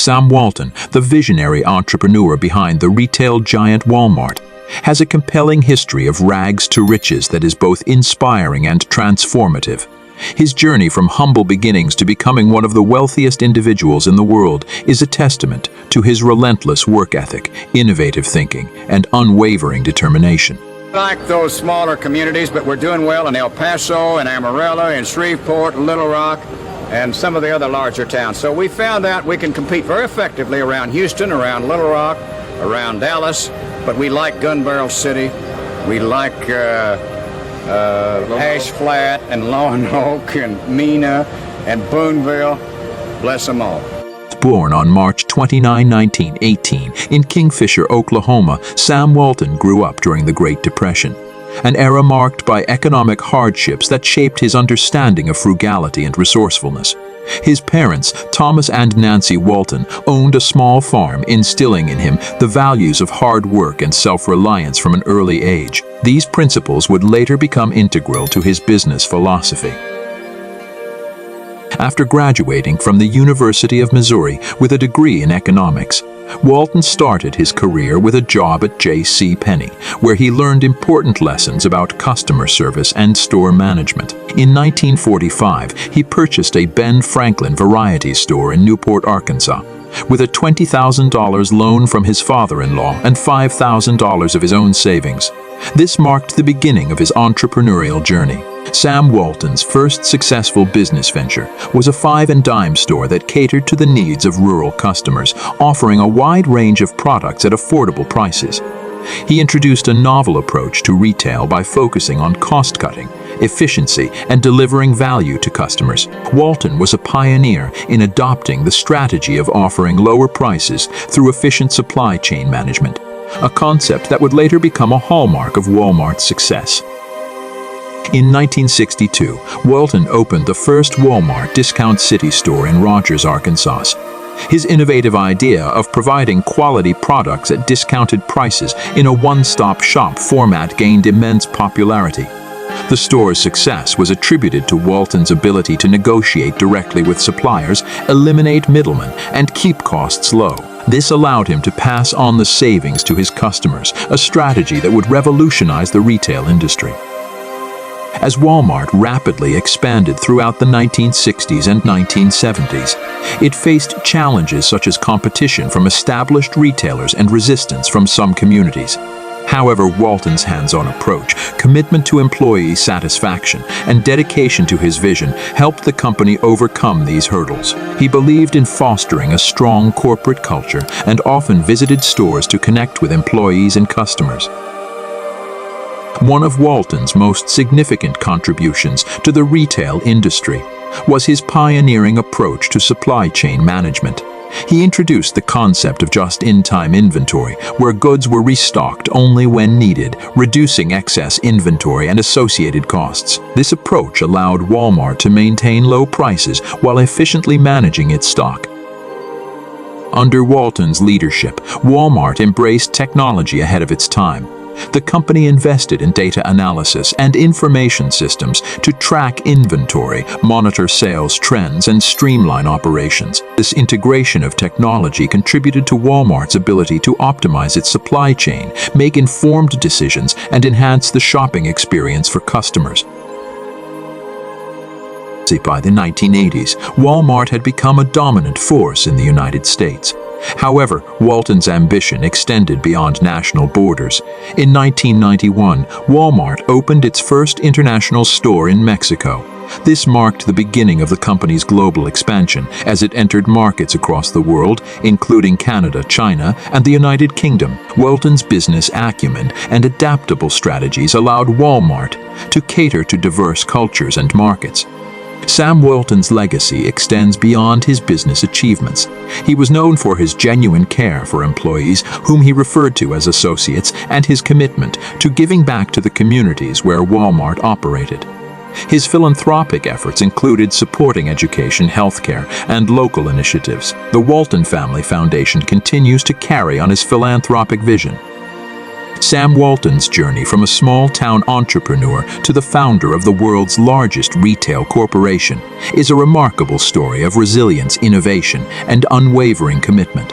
Sam Walton, the visionary entrepreneur behind the retail giant Walmart, has a compelling history of rags to riches that is both inspiring and transformative. His journey from humble beginnings to becoming one of the wealthiest individuals in the world is a testament to his relentless work ethic, innovative thinking, and unwavering determination. Like those smaller communities, but we're doing well in El Paso and Amarillo and Shreveport, Little Rock, and some of the other larger towns. So we found out we can compete very effectively around Houston, around Little Rock, around Dallas, but we like Gun Barrel City. We like Ash Flat and Lone Oak and Mena and Boonville. Bless them all. Born on March 29, 1918, in Kingfisher, Oklahoma, Sam Walton grew up during the Great Depression, an era marked by economic hardships that shaped his understanding of frugality and resourcefulness. His parents, Thomas and Nancy Walton, owned a small farm, instilling in him the values of hard work and self-reliance from an early age. These principles would later become integral to his business philosophy. After graduating from the University of Missouri with a degree in economics, Walton started his career with a job at J.C. Penney, where he learned important lessons about customer service and store management. In 1945, he purchased a Ben Franklin variety store in Newport, Arkansas. With a $20,000 loan from his father-in-law and $5,000 of his own savings, this marked the beginning of his entrepreneurial journey. Sam Walton's first successful business venture was a five-and-dime store that catered to the needs of rural customers, offering a wide range of products at affordable prices. He introduced a novel approach to retail by focusing on cost-cutting, efficiency, and delivering value to customers. Walton was a pioneer in adopting the strategy of offering lower prices through efficient supply chain management, a concept that would later become a hallmark of Walmart's success. In 1962, Walton opened the first Walmart Discount City store in Rogers, Arkansas. His innovative idea of providing quality products at discounted prices in a one-stop shop format gained immense popularity. The store's success was attributed to Walton's ability to negotiate directly with suppliers, eliminate middlemen, and keep costs low. This allowed him to pass on the savings to his customers, a strategy that would revolutionize the retail industry. As Walmart rapidly expanded throughout the 1960s and 1970s, it faced challenges such as competition from established retailers and resistance from some communities. However, Walton's hands-on approach, commitment to employee satisfaction, and dedication to his vision helped the company overcome these hurdles. He believed in fostering a strong corporate culture and often visited stores to connect with employees and customers. One of Walton's most significant contributions to the retail industry was his pioneering approach to supply chain management. He introduced the concept of just-in-time inventory, where goods were restocked only when needed, reducing excess inventory and associated costs. This approach allowed Walmart to maintain low prices while efficiently managing its stock. Under Walton's leadership, Walmart embraced technology ahead of its time. The company invested in data analysis and information systems to track inventory, monitor sales trends, and streamline operations. This integration of technology contributed to Walmart's ability to optimize its supply chain, make informed decisions, and enhance the shopping experience for customers. By the 1980s, Walmart had become a dominant force in the United States. However, Walton's ambition extended beyond national borders. In 1991, Walmart opened its first international store in Mexico. This marked the beginning of the company's global expansion as it entered markets across the world, including Canada, China, and the United Kingdom. Walton's business acumen and adaptable strategies allowed Walmart to cater to diverse cultures and markets. Sam Walton's legacy extends beyond his business achievements. He was known for his genuine care for employees, whom he referred to as associates, and his commitment to giving back to the communities where Walmart operated. His philanthropic efforts included supporting education, healthcare, and local initiatives. The Walton Family Foundation continues to carry on his philanthropic vision. Sam Walton's journey from a small-town entrepreneur to the founder of the world's largest retail corporation is a remarkable story of resilience, innovation, and unwavering commitment.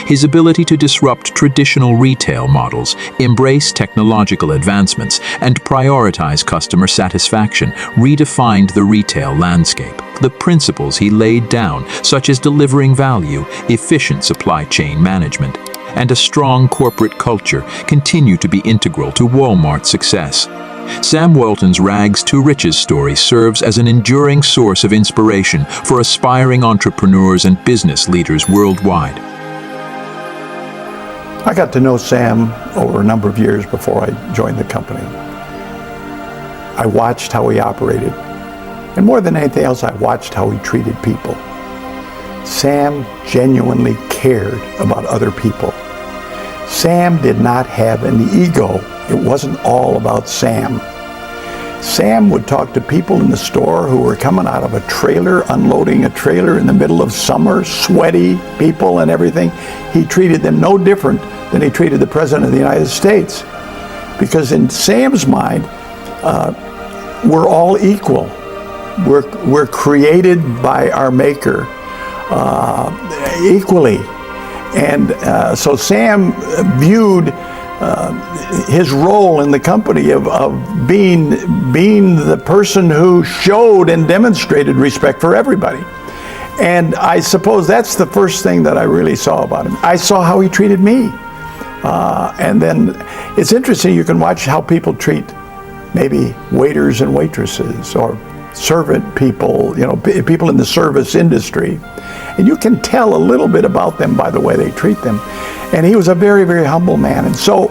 His ability to disrupt traditional retail models, embrace technological advancements, and prioritize customer satisfaction redefined the retail landscape. The principles he laid down, such as delivering value, efficient supply chain management, and a strong corporate culture, continue to be integral to Walmart's success. Sam Walton's rags to riches story serves as an enduring source of inspiration for aspiring entrepreneurs and business leaders worldwide. I got to know Sam over a number of years before I joined the company. I watched how he operated, and more than anything else, I watched how he treated people. Sam genuinely cared about other people. Sam did not have an ego. It wasn't all about Sam. Sam would talk to people in the store who were coming out of a trailer, unloading a trailer in the middle of summer, sweaty people and everything. He treated them no different than he treated the President of the United States. Because in Sam's mind, we're all equal. We're created by our Maker equally. And so Sam viewed his role in the company of being the person who showed and demonstrated respect for everybody. And I suppose that's the first thing that I really saw about him. I saw how he treated me. And then it's interesting, you can watch how people treat maybe waiters and waitresses or servant people, people in the service industry. And you can tell a little bit about them by the way they treat them. And he was a very, very humble man. And so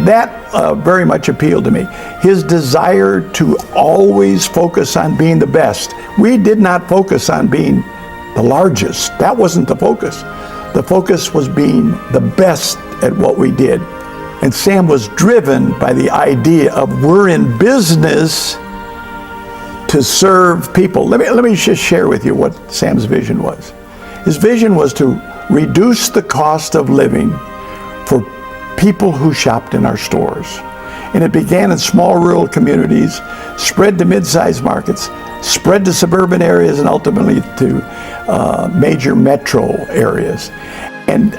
that very much appealed to me. His desire to always focus on being the best. We did not focus on being the largest. That wasn't the focus. The focus was being the best at what we did. And Sam was driven by the idea of we're in business to serve people. Let me just share with you what Sam's vision was. His vision was to reduce the cost of living for people who shopped in our stores. And it began in small rural communities, spread to mid-sized markets, spread to suburban areas, and ultimately to major metro areas. And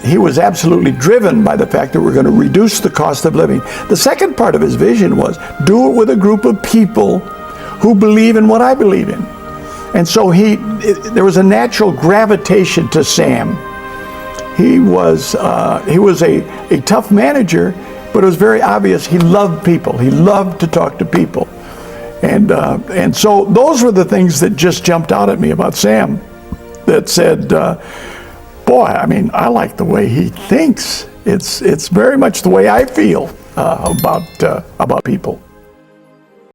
he was absolutely driven by the fact that we're going to reduce the cost of living. The second part of his vision was do it with a group of people who believe in what I believe in. And so there was a natural gravitation to Sam. He was a tough manager, but it was very obvious he loved people. He loved to talk to people. And so those were the things that just jumped out at me about Sam that said, boy, I mean, I like the way he thinks. It's very much the way I feel about people.